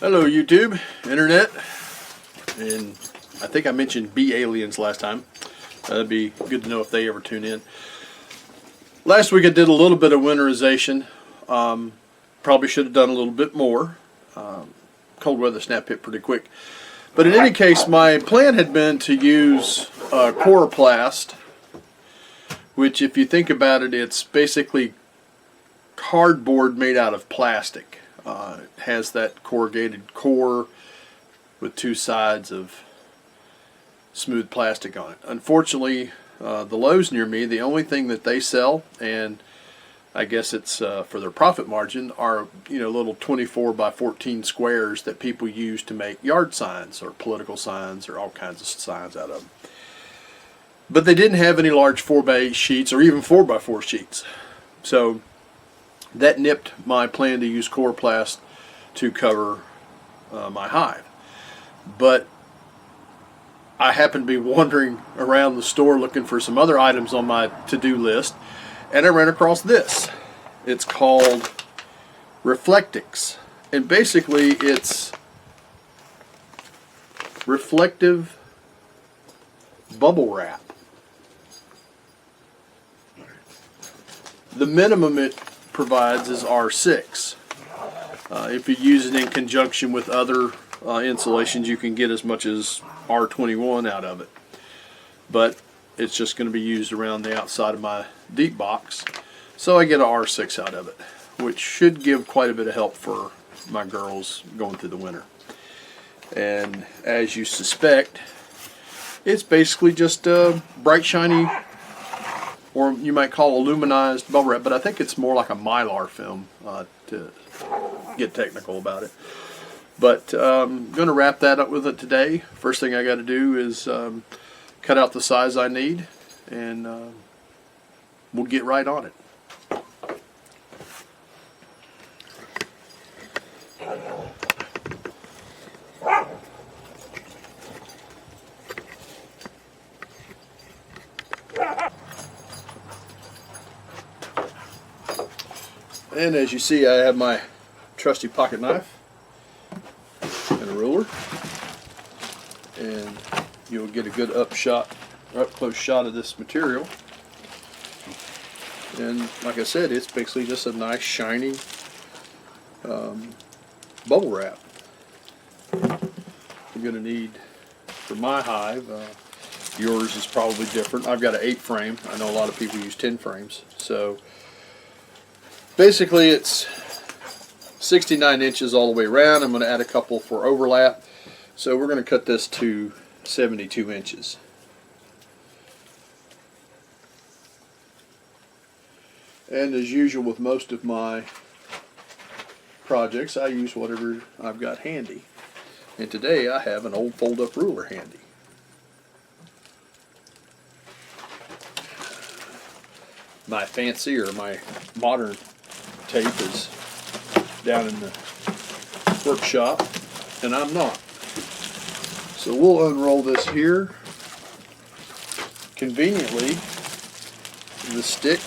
Hello YouTube, Internet, and I think I mentioned bee aliens last time. That'd be good to know if they ever tune in. Last week I did a little bit of winterization. Probably should have done a little bit more. Cold weather snapped it pretty quick. But in any case, my plan had been to use coroplast, which if you think about it, it's basically cardboard made out of plastic. It has that corrugated core with two sides of smooth plastic on it. Unfortunately, the Lowe's near me, the only thing that they sell, and I guess it's for their profit margin, are little 24 by 14 squares that people use to make yard signs or political signs or all kinds of signs out of them. But they didn't have any large 4x8 sheets or even 4x4 sheets. So that nipped my plan to use coroplast to cover my hive. But I happened to be wandering around the store looking for some other items on my to-do list, and I ran across this. It's called Reflectix, and basically it's reflective bubble wrap. The minimum it provides is R6. If you use it in conjunction with other insulations, you can get as much as R21 out of it. But it's just going to be used around the outside of my deep box, so I get an R6 out of it, which should give quite a bit of help for my girls going through the winter. And as you suspect, it's basically just a bright, shiny, or you might call aluminized bubble wrap, but I think it's more like a mylar film to get technical about it. But I'm going to wrap that up with it today. First thing I got to do is cut out the size I need, and we'll get right on it. And as you see, I have my trusty pocket knife and a ruler, and you'll get a good up close shot of this material. And like I said, it's basically just a nice shiny bubble wrap. You're going to need, for my hive, yours is probably different. I've got an 8 frame. I know a lot of people use 10 frames. So basically it's 69 inches all the way around. I'm going to add a couple for overlap. So we're going to cut this to 72 inches. And as usual with most of my projects, I use whatever I've got handy. And today I have an old fold-up ruler handy. My fancy or my modern tape is down in the workshop, and I'm not. So we'll unroll this here. Conveniently, the stick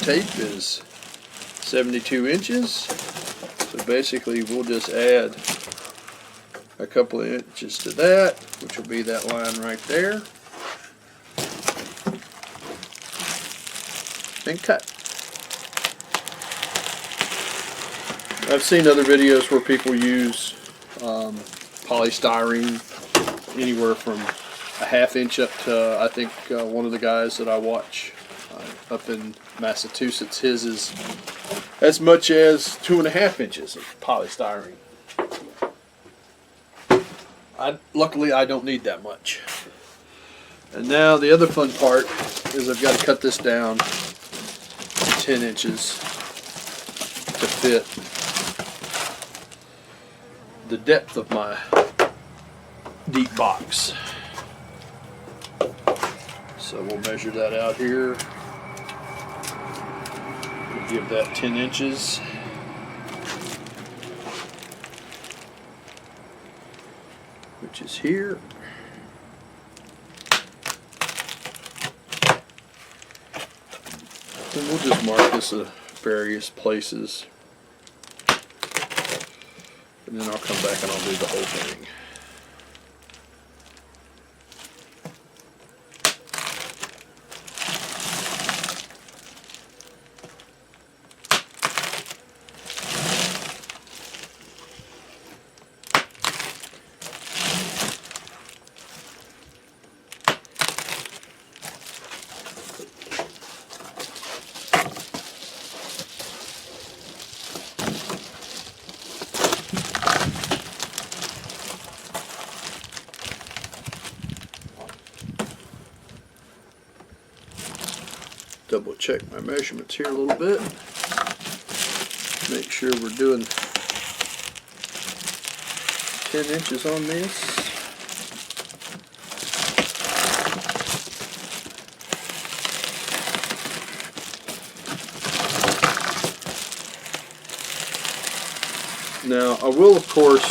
tape is 72 inches. So basically we'll just add a couple of inches to that, which will be that line right there, and cut. I've seen other videos where people use polystyrene anywhere from a ½ inch up to, I think one of the guys that I watch up in Massachusetts, his is as much as 2½ inches of polystyrene. Luckily I don't need that much. And now the other fun part is I've got to cut this down to 10 inches to fit the depth of my deep box. So we'll measure that out here. We'll give that 10 inches. Which is here. And we'll just mark this at various places. and then I'll come back and I'll do the whole thing. Double check my measurements here a little bit. Make sure we're doing 10 inches on this. Now I will of course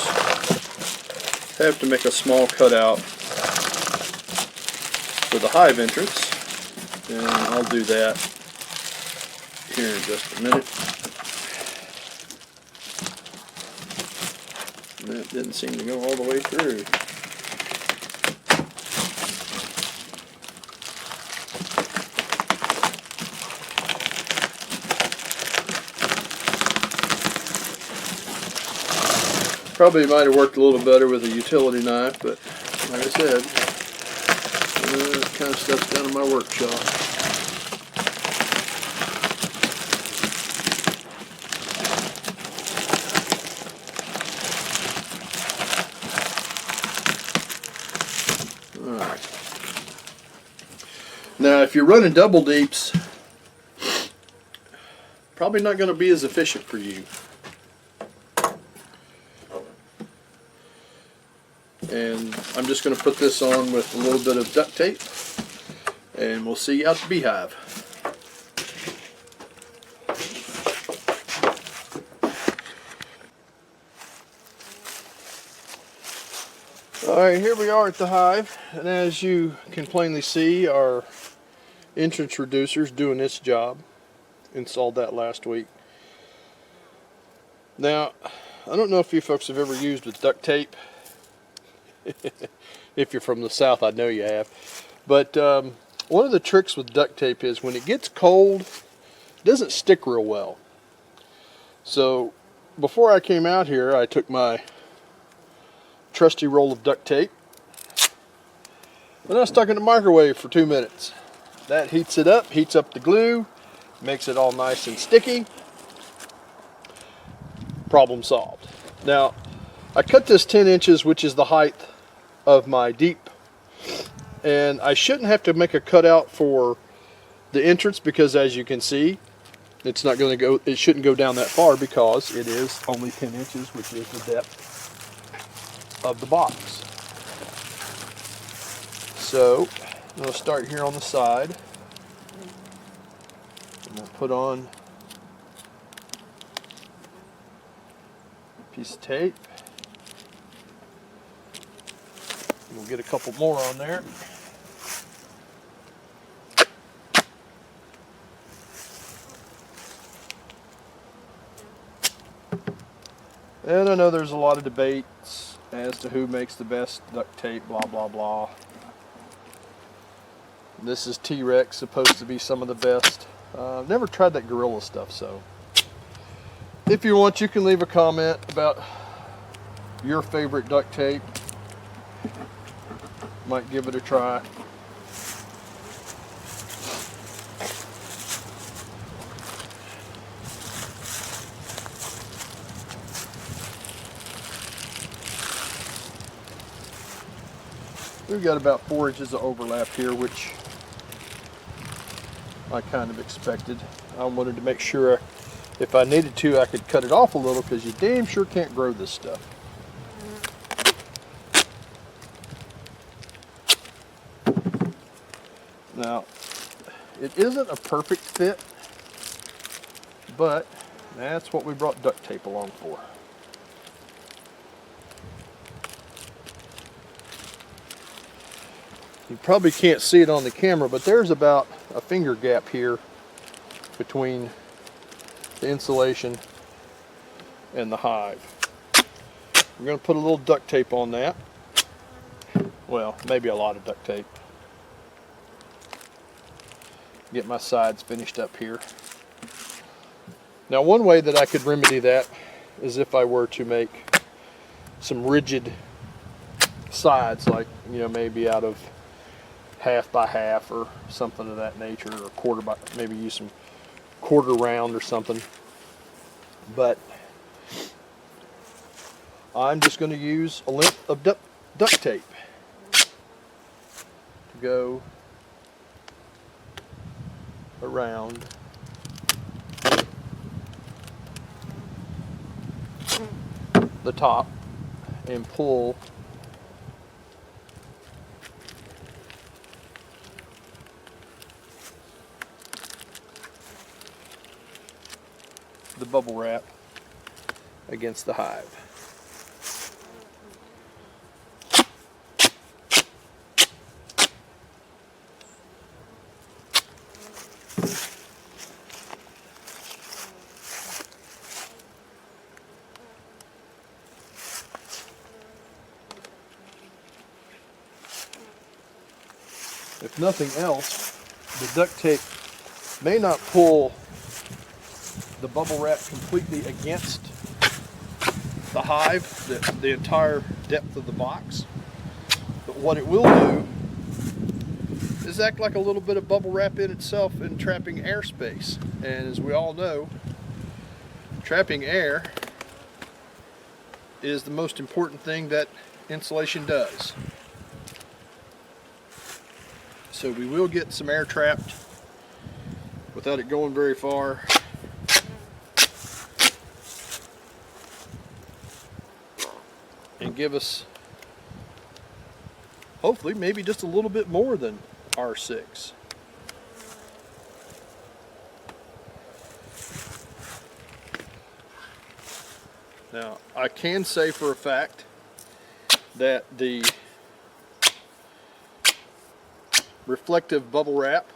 have to make a small cutout for the hive entrance. And I'll do that here in just a minute. That didn't seem to go all the way through. Probably might have worked a little better with a utility knife, but like I said, this kind of stuff's down in my workshop. Alright. Now if you're running double deeps, probably not going to be as efficient for you. And I'm just going to put this on with a little bit of duct tape, and we'll see you out the beehive. Alright, here we are at the hive, and as you can plainly see, our entrance reducer's doing its job. Installed that last week. Now, I don't know if you folks have ever used with duct tape. If you're from the south, I know you have. But one of the tricks with duct tape is when it gets cold, it doesn't stick real well. So before I came out here, I took my trusty roll of duct tape and I stuck it in the microwave for 2 minutes. That heats it up, heats up the glue, makes it all nice and sticky. Problem solved. Now, I cut this 10 inches, which is the height of my deep, and I shouldn't have to make a cutout for the entrance because, as you can see, it's not going to go, it shouldn't go down that far because it is only 10 inches, which is the depth of the box. So I'm going to start here on the side. I'm going to put on a piece of tape. We'll get a couple more on there. And I know there's a lot of debates as to who makes the best duct tape, blah, blah, blah. This is T-Rex, supposed to be some of the best. I've never tried that Gorilla stuff, so if you want, you can leave a comment about your favorite duct tape. Might give it a try. We've got about 4 inches of overlap here, which I kind of expected. I wanted to make sure if I needed to, I could cut it off a little because you damn sure can't grow this stuff. Now, it isn't a perfect fit, but that's what we brought duct tape along for. You probably can't see it on the camera, but there's about a finger gap here between the insulation and the hive. I'm going to put a little duct tape on that. Well, maybe a lot of duct tape. Get my sides finished up here. Now, one way that I could remedy that is if I were to make some rigid sides, like, you know, maybe out of 1/2 by 1/2 or something of that nature, or 1/4 by, maybe use some 1/4 round or something. But I'm just going to use a length of duct tape to go around the top and pull the bubble wrap against the hive. If nothing else, the duct tape may not pull the bubble wrap completely against the hive, the entire depth of the box, but what it will do is act like a little bit of bubble wrap in itself and trapping airspace. And as we all know, trapping air is the most important thing that insulation does. So we will get some air trapped without it going very far. And give us, hopefully, maybe just a little bit more than R6. Now, I can say for a fact that the reflective bubble wrap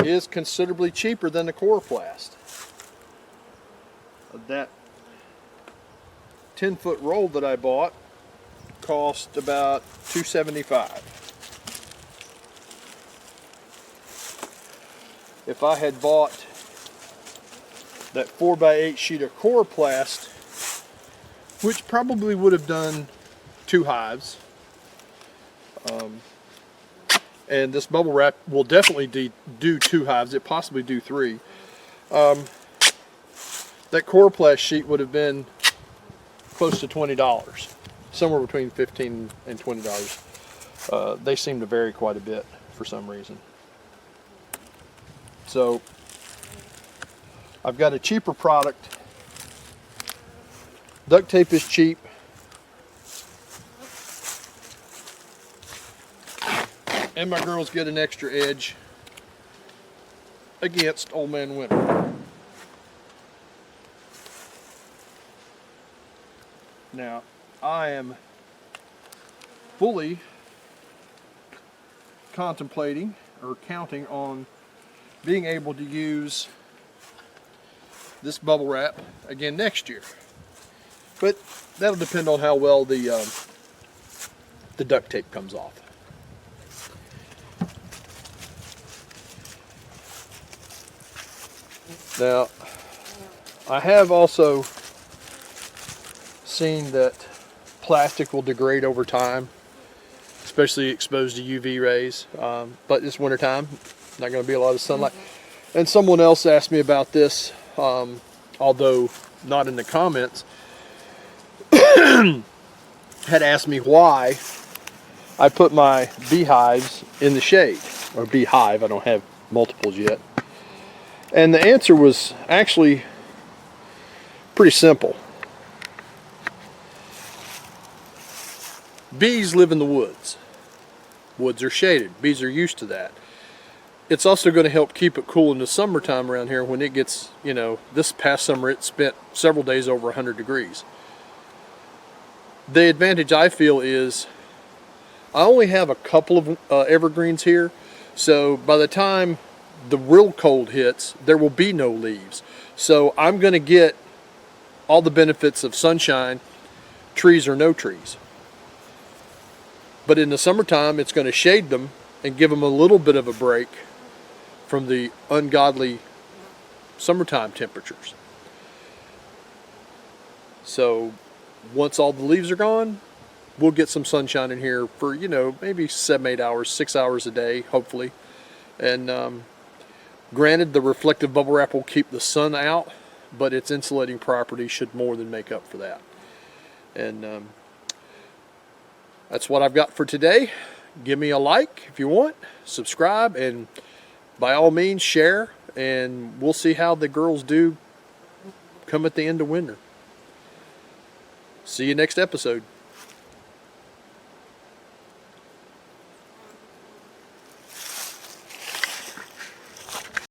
is considerably cheaper than the coroplast. That 10-foot roll that I bought cost about $2.75. If I had bought that 4x8 sheet of coroplast, which probably would have done 2 hives, and this bubble wrap will definitely do 2 hives, it possibly do 3, that coroplast sheet would have been close to $20, somewhere between $15 and $20. They seem to vary quite a bit for some reason. So I've got a cheaper product. Duct tape is cheap. And my girls get an extra edge against Old Man Winter. Now, I am fully contemplating or counting on being able to use this bubble wrap again next year. But that'll depend on how well the duct tape comes off. Now, I have also seen that plastic will degrade over time, especially exposed to UV rays, but it's winter time, not going to be a lot of sunlight. And someone else asked me about this, although not in the comments, had asked me why I put my beehives in the shade, or beehive. I don't have multiples yet. And the answer was actually pretty simple. Bees live in the woods. Woods are shaded. Bees are used to that. It's also going to help keep it cool in the summertime around here when it gets, you know, this past summer it spent several days over 100 degrees. The advantage I feel is I only have a couple of evergreens here, so by the time the real cold hits, there will be no leaves. So I'm going to get all the benefits of sunshine trees or no trees. But in the summertime, it's going to shade them and give them a little bit of a break from the ungodly summertime temperatures. So once all the leaves are gone, we'll get some sunshine in here for, maybe 7-8 hours, 6 hours a day, hopefully. And granted, the reflective bubble wrap will keep the sun out, but its insulating properties should more than make up for that. And that's what I've got for today. Give me a like if you want, subscribe, and by all means share, and we'll see how the girls do come at the end of winter. See you next episode.